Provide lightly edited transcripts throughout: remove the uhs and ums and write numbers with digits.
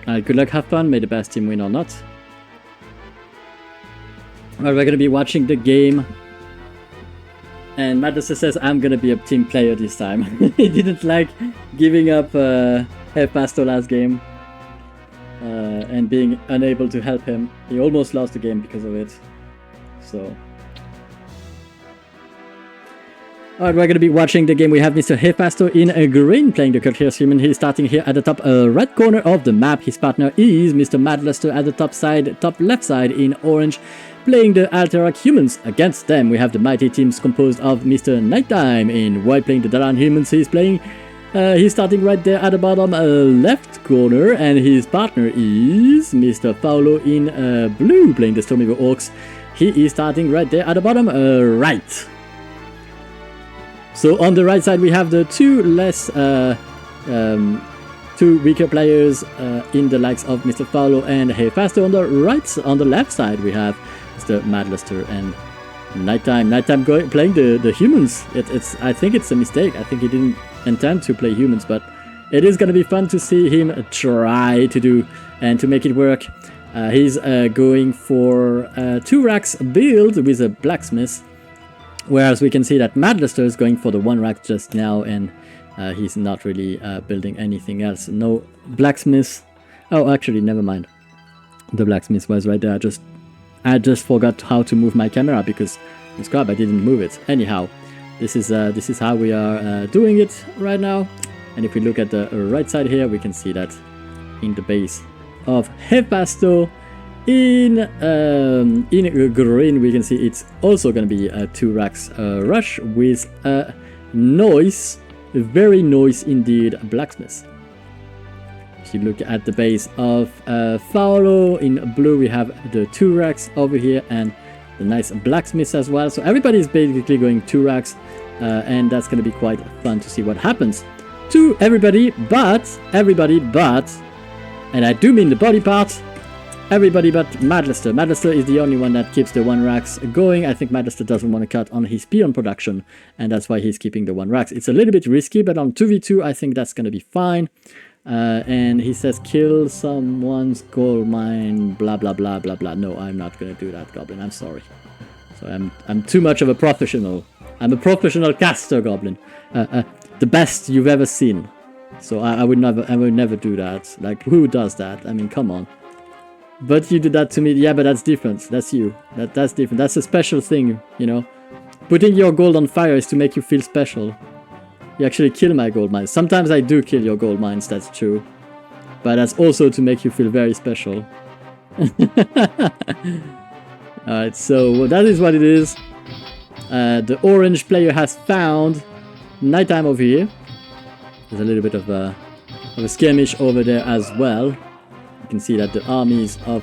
Good luck, have fun, may the best team win or not. Well, we're gonna be watching the game. And Madison says, I'm gonna be a team player this time. He didn't like giving up Haephasto last game. And being unable to help him. He almost lost the game because of it. So... Alright, we're going to be watching the game. We have Mr. Haephasto in green playing the Courtier's Human. He's starting here at the top right corner of the map. His partner is Mr. Madluster at the top left side in orange, playing the Alterac Humans. Against them, we have the mighty teams composed of Mr. Nighttime in white playing the Daran Humans. He's starting right there at the bottom left corner, and his partner is Mr. Paolo in blue playing the Stormweaver Orcs. He is starting right there at the bottom right. So on the right side we have the two weaker players in the likes of Mr. Paolo and Haephasto. On the left side we have Mr. Madluster and Nighttime. Nighttime playing the humans. I think it's a mistake. I think he didn't intend to play humans, but it is gonna be fun to see him try to do and to make it work. He's going for 2 racks build with a blacksmith. Whereas we can see that Madluster is going for the 1 rack just now, and he's not really building anything else. No blacksmith. Oh, actually, never mind. The blacksmith was right there. I just forgot how to move my camera because in Scrap I didn't move it. Anyhow, this is how we are doing it right now. And if we look at the right side here, we can see that in the base of Haephasto. In green, we can see it's also going to be a 2 racks rush with a very nice indeed blacksmith. If you look at the base of Paolo in blue, we have the 2 racks over here and the nice blacksmith as well. So everybody is basically going 2 racks, and that's going to be quite fun to see what happens to everybody, but, and I do mean the body part. Everybody but Madluster. Madluster is the only one that keeps the 1 racks going. I think Madluster doesn't want to cut on his peon production, and that's why he's keeping the 1 racks. It's a little bit risky, but on 2v2 I think that's going to be fine. And he says kill someone's gold mine, blah blah blah blah blah. No, I'm not going to do that, Goblin. I'm sorry. So I'm too much of a professional. I'm a professional caster, Goblin. The best you've ever seen. So I would never do that. Like, who does that? I mean, come on. But you did that to me. Yeah, but that's different. That's you. That's different. That's a special thing, you know. Putting your gold on fire is to make you feel special. You actually kill my gold mines. Sometimes I do kill your gold mines, that's true. But that's also to make you feel very special. Alright, so that is what it is. The orange player has found Nighttime over here. There's a little bit of a skirmish over there as well. You can see that the armies of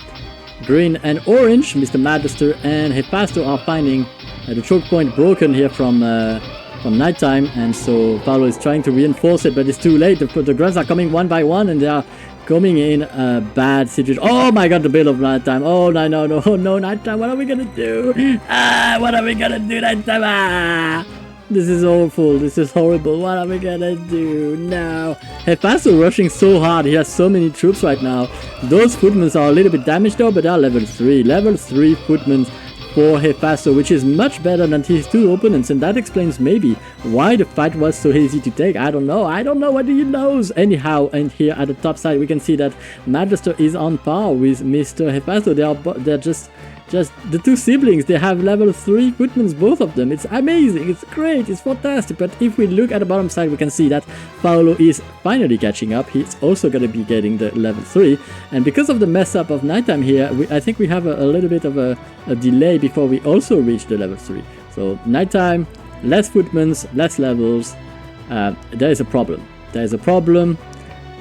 green and orange, Mr. Madluster and Haephasto, are finding the choke point broken here from Nighttime, and so Paolo is trying to reinforce it, but it's too late. The grunts are coming one by one, and they are coming in a bad situation. Oh my god, the build of Nighttime. Oh no, Nighttime, what are we gonna do? What are we gonna do, Nighttime? This is awful, this is horrible, what are we gonna do? No. Haephasto rushing so hard, he has so many troops right now. Those footmen are a little bit damaged though, but they are level 3. Level 3 footmen for Haephasto, which is much better than his 2 opponents, and that explains maybe why the fight was so easy to take. I don't know, what do you know? Anyhow, and here at the top side we can see that Madluster is on par with Mr. Haephasto. They're just the 2 siblings. They have level 3 footmen, both of them. It's amazing, it's great, it's fantastic. But if we look at the bottom side, we can see that Paolo is finally catching up. He's also going to be getting the level 3, and because of the mess up of Nighttime here, I think we have a little bit of a delay before we also reach the level 3. So Nighttime, less footmen, less levels. There is a problem,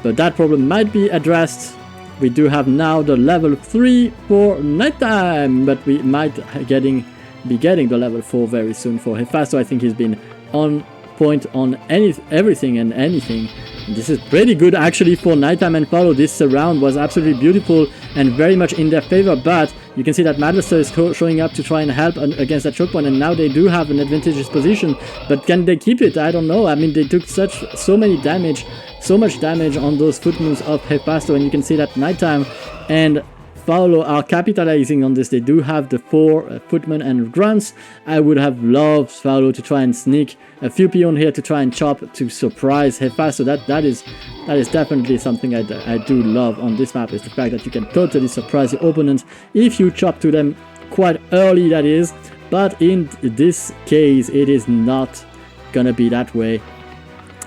but that problem might be addressed. We do have now the level 3 for Nighttime, but we might be getting the level 4 very soon for Haephasto. I think he's been on point on everything and anything. This is pretty good actually for Nighttime and Paulo. This round was absolutely beautiful and very much in their favor, but you can see that Madluster is showing up to try and help against that choke point, and now they do have an advantageous position, but can they keep it? I don't know. I mean, they took so much damage on those footmoves of Haephasto, and you can see that Nighttime and Paulo are capitalizing on this. They do have the 4 footmen and grunts. I would have loved Paulo to try and sneak a few peon here to try and chop to surprise Haephasto. That is definitely something I do love on this map, is the fact that you can totally surprise your opponents if you chop to them quite early, that is. But in this case, it is not gonna be that way,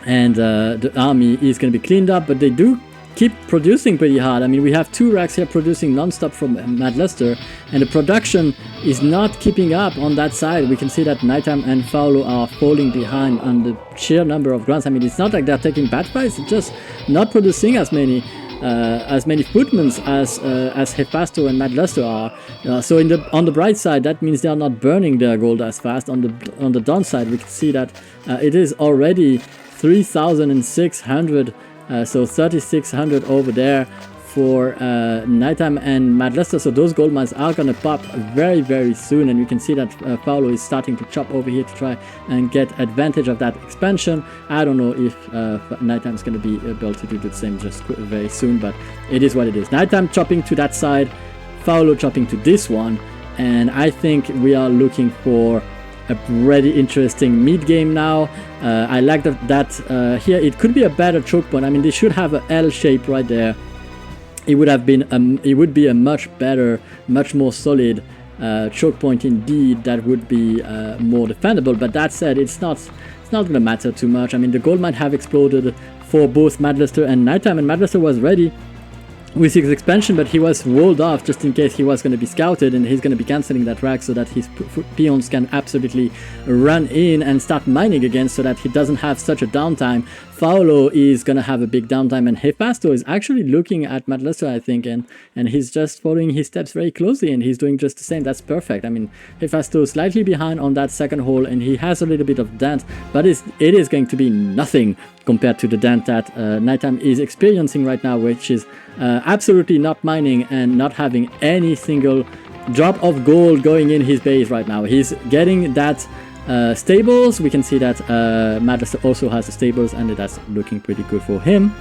and the army is gonna be cleaned up, but they do keep producing pretty hard. I mean, we have 2 racks here producing non-stop from Madluster, and the production is not keeping up on that side. We can see that Nighttime and Paulo are falling behind on the sheer number of grunts. I mean, it's not like they're taking bad fights, it's just not producing as many footmen as Haephasto and Madluster are. So on the bright side, that means they are not burning their gold as fast. On the downside, we can see that it is already 3,600. So 3,600 over there for Nighttime and Madluster. So those gold mines are gonna pop very, very soon, and you can see that Paulo is starting to chop over here to try and get advantage of that expansion. I don't know if Nighttime is gonna be able to do the same just very soon, but it is what it is. Nighttime chopping to that side, Paulo chopping to this one, and I think we are looking for a pretty interesting mid game now. I like that here it could be a better choke point. I mean, they should have a L shape right there. It would have been it would be a much better, much more solid choke point indeed. That would be more defendable. But that said, it's not gonna matter too much. I mean, the gold mine have exploded for both Madluster and Nighttime, and Madluster was ready with his expansion, but he was walled off just in case he was going to be scouted, and he's going to be cancelling that rack so that his peons can absolutely run in and start mining again, so that he doesn't have such a downtime. Paulo is going to have a big downtime, and Haephasto is actually looking at Madluster, I think, and he's just following his steps very closely, and he's doing just the same. That's perfect. I mean, Haephasto is slightly behind on that second hole, and he has a little bit of dent, but it is going to be nothing compared to the dent that Nighttime is experiencing right now, which is absolutely not mining and not having any single drop of gold going in his base right now. He's getting that stables. We can see that Madluster also has the stables, and that's looking pretty good for him.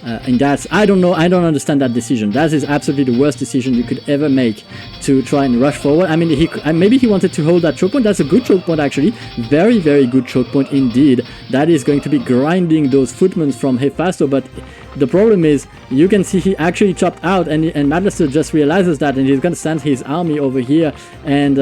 And that's, I don't know, I don't understand that decision. That is absolutely the worst decision you could ever make, to try and rush forward. I mean, maybe he wanted to hold that choke point. That's a good choke point actually. Very, very good choke point indeed. That is going to be grinding those footmen from Haephasto, but the problem is, you can see he actually chopped out, and Madluster just realizes that, and he's going to send his army over here, and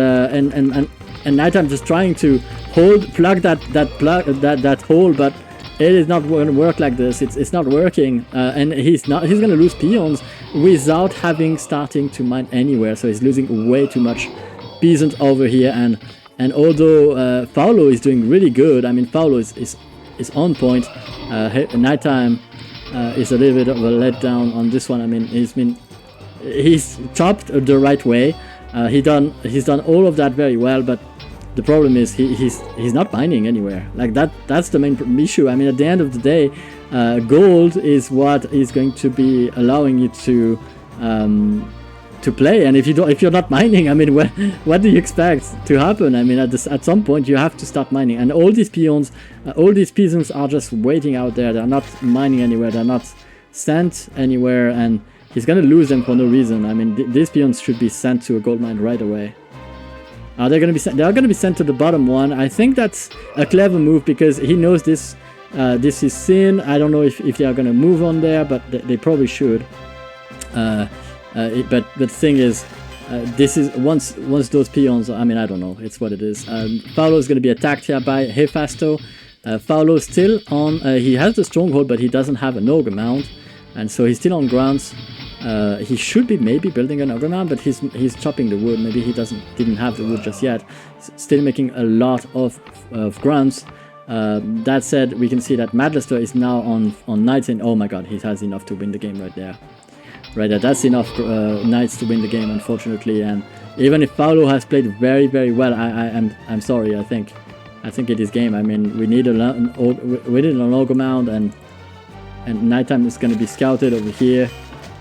Nighttime just trying to plug that hole, but it is not going to work like this. It's not working, and he's going to lose peons without starting to mine anywhere. So he's losing way too much peasant over here, and although Paulo is doing really good, I mean, Paulo is on point. Nighttime is a little bit of a letdown on this one. I mean, he's chopped the right way. He's done all of that very well, but the problem is he's not mining anywhere. Like that's the main issue. I mean, at the end of the day, gold is what is going to be allowing you to play. And if you're not mining, I mean, what do you expect to happen? I mean, at some point you have to start mining. And all these peons, all these peasants are just waiting out there. They're not mining anywhere. They're not sent anywhere, and he's gonna lose them for no reason. I mean, these peons should be sent to a gold mine right away. They are going to be sent to the bottom one. I think that's a clever move, because he knows this is sin. I don't know if they are going to move on there, but they probably should. But the thing is, this is once those peons. I mean, I don't know. It's what it is. Paulo is going to be attacked here by Haephasto. Paulo still on. He has the stronghold, but he doesn't have an ogre mount, and so he's still on grounds. He should be maybe building an ogre mount, but he's chopping the wood. Maybe he didn't have the wood just yet. Still making a lot of grunts. That said, we can see that Madluster is now on knights, and oh my god, he has enough to win the game right there. Right there, that's enough knights to win the game, unfortunately. And even if Paulo has played very, very well, I'm sorry. I think I think it is game. I mean, we need an Ogre Mound, and Nighttime is going to be scouted over here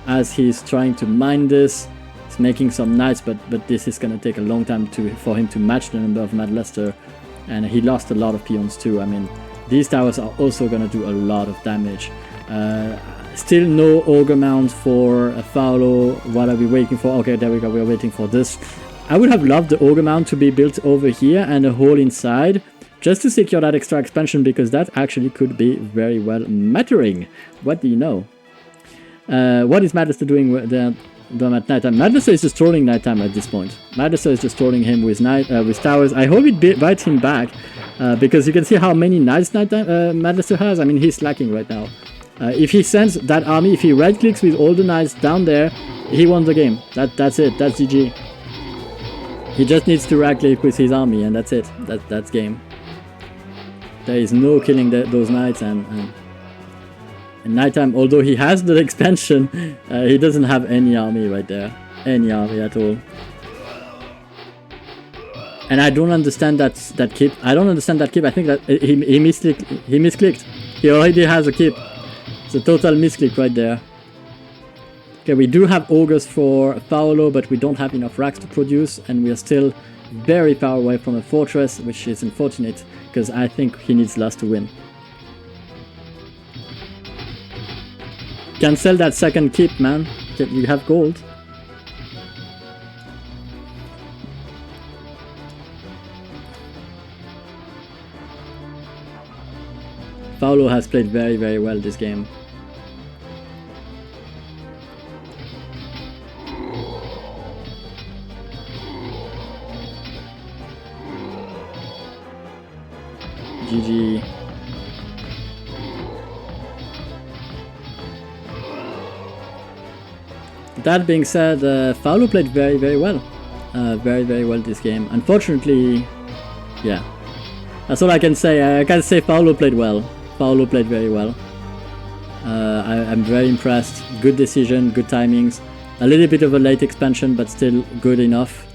as he's trying to mine this. He's making some knights, but this is going to take a long time for him to match the number of Mad Luster, and he lost a lot of peons too. I mean, these towers are also going to do a lot of damage. Still no Ogre Mounds for Haephasto. What are we waiting for? Okay, there we go. We're waiting for this. I would have loved the Ogre Mound to be built over here and a hole inside, just to secure that extra expansion, because that actually could be very well mattering. What do you know? What is Mad Luster doing at Nighttime? Mad Luster is just trolling Nighttime at this point. Mad Luster is just trolling him with towers. I hope it bites him back, because you can see how many knights Mad Luster has. I mean, he's slacking right now. If he sends that army, if he right-clicks with all the knights down there, he won the game. That's it. That's GG. He just needs to right-click with his army, and that's it. That's game. There is no killing those knights, and Nighttime, although he has the expansion, he doesn't have any army right there. Any army at all. And I don't understand that keep. I don't understand that keep. I think that he misclicked. He already has a keep. It's a total misclick right there. Okay, we do have ogres for Haephasto, but we don't have enough racks to produce, and we are still very far away from a fortress, which is unfortunate, because I think he needs lust to win. Can sell that second keep, man. You have gold. Haephasto has played very, very well this game. GG. That being said, Haephasto played very, very well. Very, very well this game. Unfortunately, yeah. That's all I can say. I can say Haephasto played well. Haephasto played very well. I'm very impressed. Good decision, good timings. A little bit of a late expansion, but still good enough.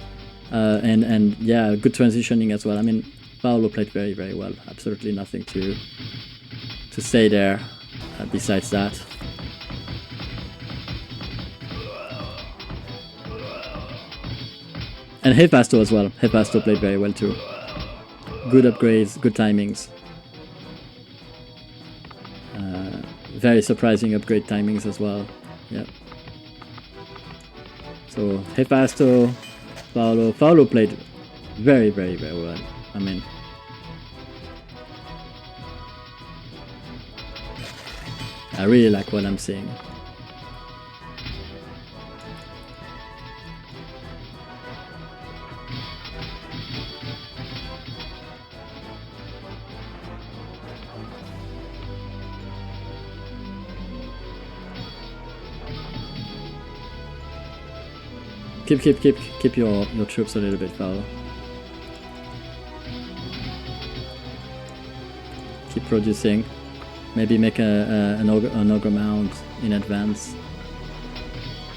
And yeah, good transitioning as well. I mean, Haephasto played very, very well. Absolutely nothing to say there besides that. And Haephasto as well. Haephasto played very well too. Good upgrades, good timings. Very surprising upgrade timings as well. Yeah. So Haephasto, Haephasto played very, very, very well. I mean, I really like what I'm seeing. Keep your troops a little bit, Haephasto. Keep producing. Maybe make an ogre mound in advance.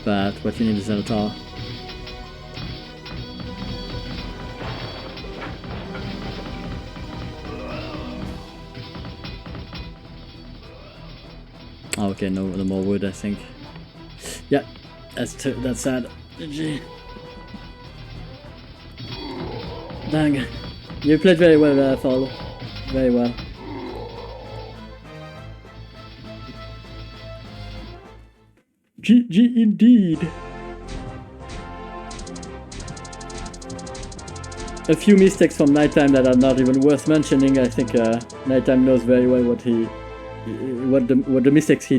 But what you need is altar. Oh, okay, no more wood, I think. Yeah, that's sad. GG. Dang. You played very well, Haephasto. Very well. GG indeed. A few mistakes from Nighttime that are not even worth mentioning. I think Nighttime knows very well what the mistakes he